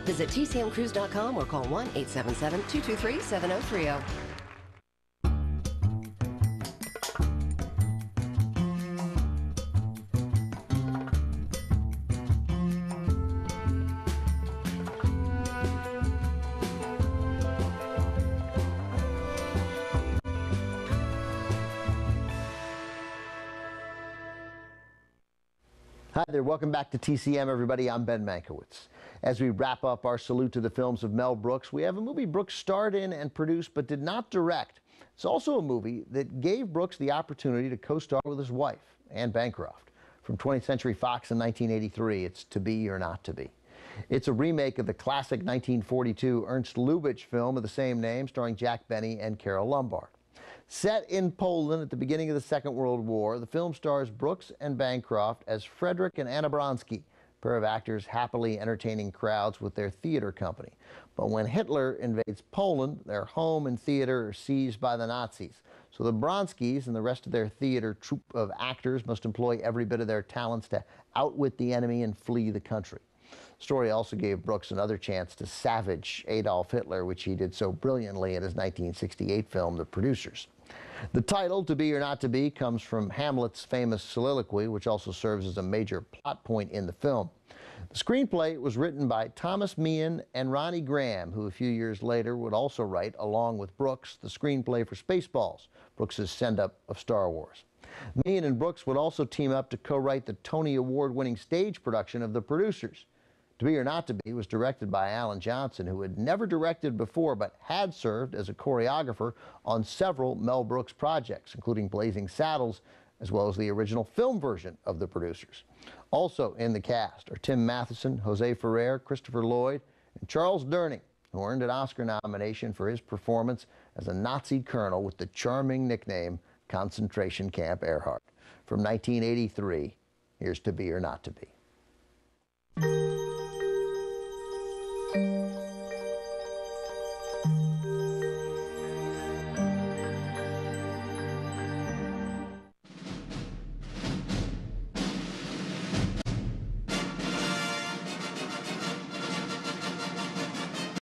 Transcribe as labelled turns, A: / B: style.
A: Visit tcmcruise.com or call 1-877-223-7030.
B: Hi there, welcome back to TCM, everybody. I'm Ben Mankiewicz. As we wrap up our salute to the films of Mel Brooks, we have a movie Brooks starred in and produced but did not direct. It's also a movie that gave Brooks the opportunity to co-star with his wife, Anne Bancroft. From 20th Century Fox in 1983, it's To Be or Not to Be. It's a remake of the classic 1942 Ernst Lubitsch film of the same name, starring Jack Benny and Carole Lombard. Set in Poland at the beginning of the Second World War, the film stars Brooks and Bancroft as Frederick and Anna Bronsky, a pair of actors happily entertaining crowds with their theater company. But when Hitler invades Poland, their home and theater are seized by the Nazis. So the Bronskys and the rest of their theater troupe of actors must employ every bit of their talents to outwit the enemy and flee the country. The story also gave Brooks another chance to savage Adolf Hitler, which he did so brilliantly in his 1968 film, The Producers. The title, To Be or Not to Be, comes from Hamlet's famous soliloquy, which also serves as a major plot point in the film. The screenplay was written by Thomas Meehan and Ronnie Graham, who a few years later would also write, along with Brooks, the screenplay for Spaceballs, Brooks' send-up of Star Wars. Meehan and Brooks would also team up to co-write the Tony Award-winning stage production of The Producers. To Be or Not to Be was directed by Alan Johnson, who had never directed before but had served as a choreographer on several Mel Brooks projects, including Blazing Saddles, as well as the original film version of The Producers. Also in the cast are Tim Matheson, Jose Ferrer, Christopher Lloyd, and Charles Durning, who earned an Oscar nomination for his performance as a Nazi colonel with the charming nickname Concentration Camp Earhart. From 1983, here's To Be or Not to Be.